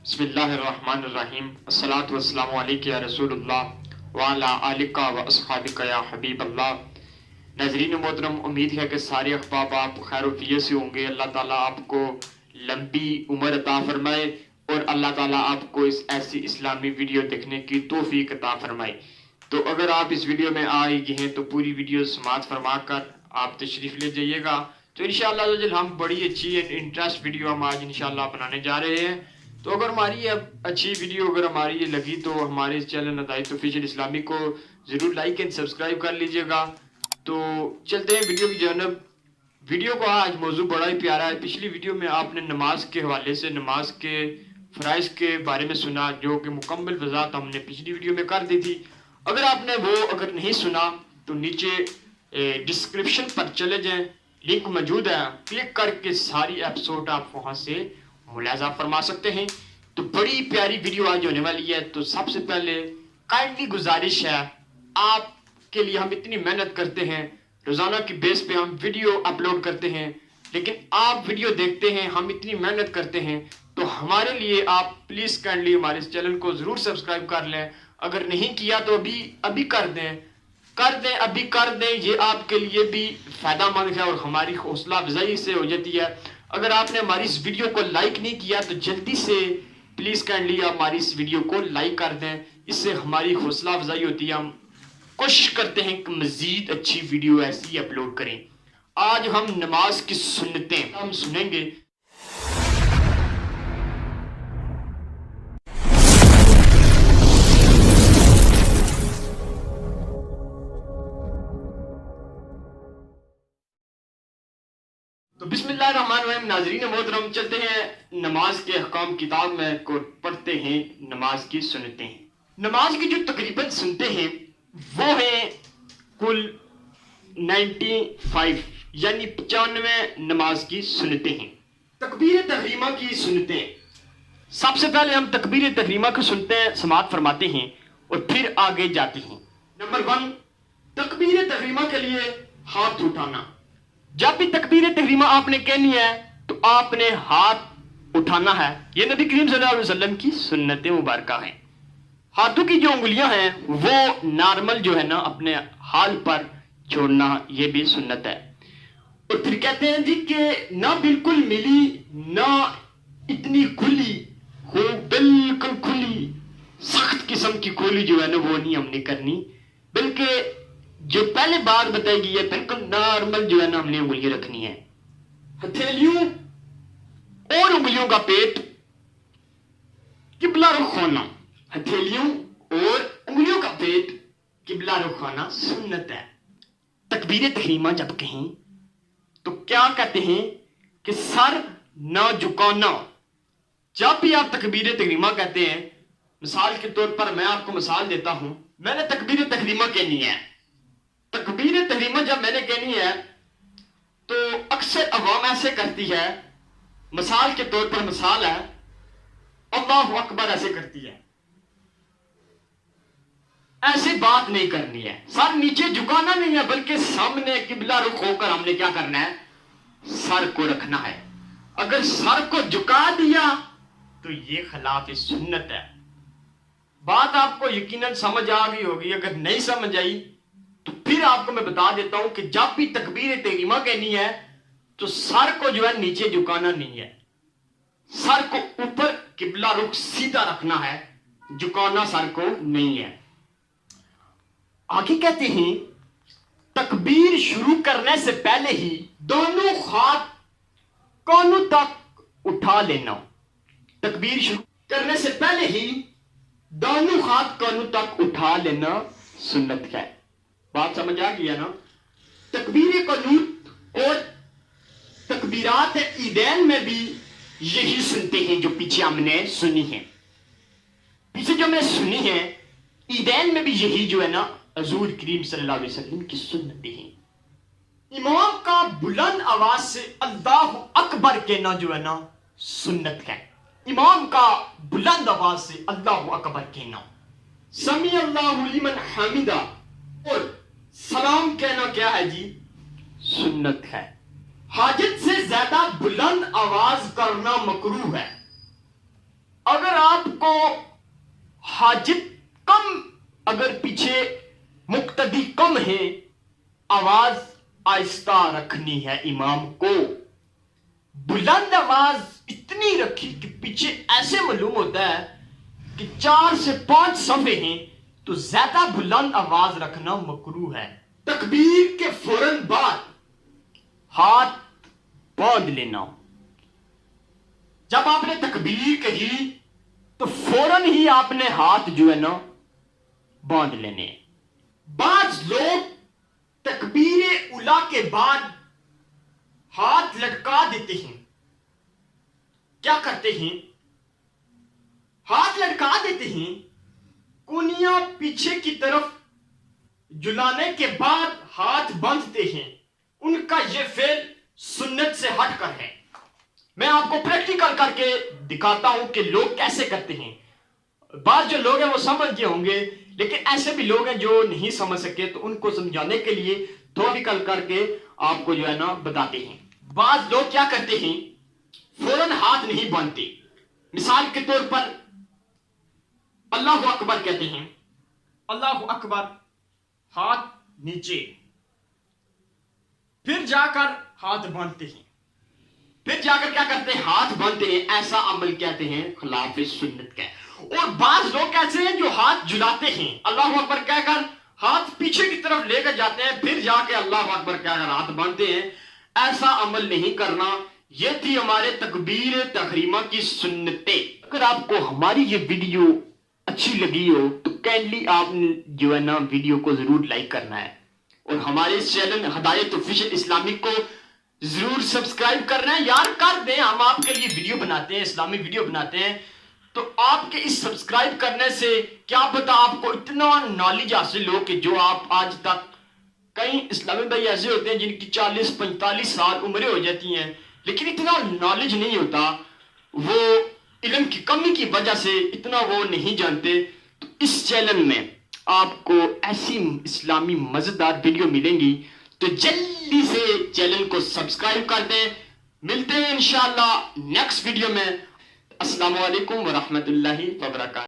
بسم اللہ الرحمن الرحیم الصلاۃ والسلام علیکہ یا رسول اللہ وعلی آلکہ و اصحابکہ یا حبیب اللہ۔ ناظرین محترم، امید ہے کہ سارے احباب آپ خیر و عافیت سے ہوں گے۔ اللہ تعالیٰ آپ کو لمبی عمر عطا فرمائے اور اللہ تعالیٰ آپ کو ایسی اسلامی ویڈیو دیکھنے کی توفیق عطا فرمائے۔ تو اگر آپ اس ویڈیو میں آئے گئے ہیں تو پوری ویڈیو سماعت فرما کر آپ تشریف لے جائیے گا۔ تو انشاءاللہ ہم بڑی اچھی انٹرسٹ ویڈیو ہم آج انشاءاللہ بنانے جا رہے ہیں۔ تو اگر ہماری یہ اچھی ویڈیو اگر ہماری یہ لگی تو ہمارے اس چینل نتائج آفیشیل اسلامی کو ضرور لائک اینڈ سبسکرائب کر لیجئے گا۔ تو چلتے ہیں ویڈیو کی جانب۔ ویڈیو کو آج موضوع بڑا ہی پیارا ہے۔ پچھلی ویڈیو میں آپ نے نماز کے حوالے سے نماز کے فرائض کے بارے میں سنا، جو کہ مکمل وضاحت ہم نے پچھلی ویڈیو میں کر دی تھی۔ اگر آپ نے وہ نہیں سنا تو نیچے ڈسکرپشن پر چلے جائیں، لنک موجود ہے، کلک کر کے ساری ایپیسوڈ آپ وہاں سے ملاحظہ فرما سکتے ہیں۔ تو بڑی پیاری ویڈیو آج ہونے والی ہے۔ تو سب سے پہلے کائنڈلی گزارش ہے، آپ کے لیے ہم اتنی محنت کرتے ہیں، روزانہ کی بیس پہ ہم ویڈیو اپلوڈ کرتے ہیں، لیکن آپ ویڈیو دیکھتے ہیں، ہم اتنی محنت کرتے ہیں، تو ہمارے لیے آپ پلیز کائنڈلی ہمارے اس چینل کو ضرور سبسکرائب کر لیں۔ اگر نہیں کیا تو ابھی کر دیں، ابھی کر دیں۔ یہ آپ کے لیے بھی فائدہ مند ہے اور ہماری حوصلہ افزائی سے ہو جاتی ہے۔ اگر آپ نے ہماری اس ویڈیو کو لائک نہیں کیا تو جلدی سے پلیز کائنڈلی آپ ہماری اس ویڈیو کو لائک کر دیں، اس سے ہماری حوصلہ افزائی ہوتی ہے۔ ہم کوشش کرتے ہیں کہ مزید اچھی ویڈیو ایسی اپلوڈ کریں۔ آج ہم نماز کی سنتیں ہم سنیں گے۔ تو بسم اللہ الرحمن الرحیم۔ ناظرین محترم، چلتے ہیں نماز کے احکام کتاب میں کو پڑھتے ہیں نماز کی سنتیں۔ نماز کی جو تقریباً سنتیں ہیں وہ ہیں کل 95، یعنی 95 نماز کی سنتیں ہیں۔ تکبیر تحریمہ کی سنتیں، سب سے پہلے ہم تکبیر تحریمہ کی سنتیں سماعت فرماتے ہیں اور پھر آگے جاتے ہیں۔ نمبر 1، تکبیر تحریمہ کے لیے ہاتھ اٹھانا۔ جب بھی تکبیر تحریمہ آپ نے کہنی ہے تو آپ نے ہاتھ اٹھانا ہے۔ یہ نبی کریم صلی اللہ علیہ وسلم کی سنت مبارکہ ہیں۔ ہاتھوں کی جو انگلیاں ہیں وہ نارمل جو ہے نا اپنے حال پر چھوڑنا، یہ بھی سنت ہے۔ اور پھر کہتے ہیں جی کہ نہ بالکل ملی نہ اتنی کھلی ہو، بالکل کھلی سخت قسم کی کھولی جو ہے نا وہ نہیں ہم نے کرنی، بلکہ جو پہلے بات بتائی گئی ہے بالکل نارمل جو ہے نا ہم نے انگلیاں رکھنی ہے۔ ہتھیلیوں اور انگلیوں کا پیٹ قبلہ رخ ہونا، ہتھیلیوں اور انگلیوں کا پیٹ قبلہ رخ ہونا سنت ہے۔ تکبیر تحریمہ جب کہیں تو کیا کہتے ہیں کہ سر نہ جھکانا۔ جب بھی آپ تکبیر تحریمہ کہتے ہیں، مثال کے طور پر میں آپ کو مثال دیتا ہوں، میں نے تکبیر تحریمہ کہنی ہے۔ تکبیر تحریمہ جب میں نے کہنی ہے تو اکثر عوام ایسے کرتی ہے، مثال کے طور پر مثال ہے، اللہ اکبر ایسے کرتی ہے۔ ایسے بات نہیں کرنی ہے، سر نیچے جھکانا نہیں ہے، بلکہ سامنے قبلہ رخ ہو کر ہم نے کیا کرنا ہے، سر کو رکھنا ہے۔ اگر سر کو جھکا دیا تو یہ خلاف سنت ہے۔ بات آپ کو یقیناً سمجھ آ گئی ہوگی۔ اگر نہیں سمجھ آئی تو پھر آپ کو میں بتا دیتا ہوں کہ جب بھی تکبیر تحریمہ کہنی ہے تو سر کو جو ہے نیچے جھکانا نہیں ہے، سر کو اوپر قبلہ رخ سیدھا رکھنا ہے، جھکانا سر کو نہیں ہے۔ آگے کہتے ہیں تکبیر شروع کرنے سے پہلے ہی دونوں ہاتھ کانوں تک اٹھا لینا۔ تکبیر شروع کرنے سے پہلے ہی دونوں ہاتھ کانوں تک اٹھا لینا سنت ہے۔ بات سمجھ آ گیا نا؟ تکبیر قنوت اور تکبیرات عیدین میں بھی یہی سنتے ہیں جو پیچھے ہم نے سنی ہیں۔ پیچھے جو میں سنی ہیں عیدین میں بھی یہی جو ہے نا حضور کریم صلی اللہ علیہ وسلم کی سنتیں ہیں۔ امام کا بلند آواز سے اللہ اکبر کہنا جو ہے نا سنت ہے۔ امام کا بلند آواز سے اللہ اکبر کہنا، سمیع اللہ لمن حمیدہ اور سلام کہنا کیا ہے جی، سنت ہے۔ حاجت سے زیادہ بلند آواز کرنا مکروہ ہے۔ اگر آپ کو حاجت کم، اگر پیچھے مقتدی کم ہے، آواز آہستہ رکھنی ہے امام کو. بلند آواز اتنی رکھی کہ پیچھے ایسے معلوم ہوتا ہے کہ 4 سے 5 صفحے ہیں، تو زیادہ بلند آواز رکھنا مکروہ ہے. تکبیر کے فوراً بعد ہاتھ باندھ لینا. جب آپ نے تکبیر کہی تو فوراً ہی آپ نے ہاتھ جو ہے نا باندھ لینے. بعض لوگ تکبیر اولیٰ کے بعد ہاتھ لٹکا دیتے ہیں. کیا کرتے ہیں؟ ہاتھ لٹکا دیتے ہیں، کونیاں پیچھے کی طرف جلانے کے بعد ہاتھ باندھتے ہیں. ان کا یہ فعل سنت سے ہٹ کر ہے. میں آپ کو پریکٹیکل کر کے دکھاتا ہوں کہ لوگ کیسے کرتے ہیں. بعض جو لوگ ہیں وہ سمجھ گئے ہوں گے، لیکن ایسے بھی لوگ ہیں جو نہیں سمجھ سکے، تو ان کو سمجھانے کے لیے پریکٹیکل کر کے آپ کو جو ہے نا بتاتے ہیں. بعض لوگ کیا کرتے ہیں، فوراً ہاتھ نہیں باندھتے. مثال کے طور پر اللہ اکبر کہتے ہیں، اللہ اکبر، ہاتھ نیچے، پھر جا کر ہاتھ باندھتے ہیں، پھر جا کر کیا کرتے ہیں، ہاتھ باندھتے ہیں. ایسا عمل کہتے ہیں خلاف سنت کا. اور بعض لوگ ایسے ہیں جو ہاتھ جلاتے ہیں، اللہ اکبر کہہ کر ہاتھ پیچھے کی طرف لے کر جاتے ہیں، پھر جا کے اللہ اکبر کہہ کر ہاتھ باندھتے ہیں. ایسا عمل نہیں کرنا. یہ تھی ہمارے تکبیر تحریمہ کی سنتیں. اگر آپ کو ہماری یہ ویڈیو اچھی لگی ہو تو کائنڈلی آپ نے جو ہے نا ویڈیو کو ضرور لائک کرنا ہے، اور ہمارے اس چینل ہدایت آفیشل اسلامک کو ضرور سبسکرائب کرنا ہے. یار کر دیں، ہم آپ کے لیے ویڈیو بناتے ہیں، اسلامی ویڈیو بناتے ہیں. تو آپ کے اس سبسکرائب کرنے سے کیا پتا آپ کو اتنا نالج حاصل ہو کہ جو آپ آج تک، کئی اسلامی بھائی ایسے ہوتے ہیں جن کی 40-45 سال عمریں ہو جاتی ہیں لیکن اتنا نالج نہیں ہوتا، وہ علم کی کمی کی وجہ سے اتنا وہ نہیں جانتے. تو اس چینل میں آپ کو ایسی اسلامی مزیدار ویڈیو ملیں گی، تو جلدی سے چینل کو سبسکرائب کر دیں. ملتے ہیں انشاءاللہ نیکسٹ ویڈیو میں. السلام علیکم ورحمۃ اللہ وبرکاتہ.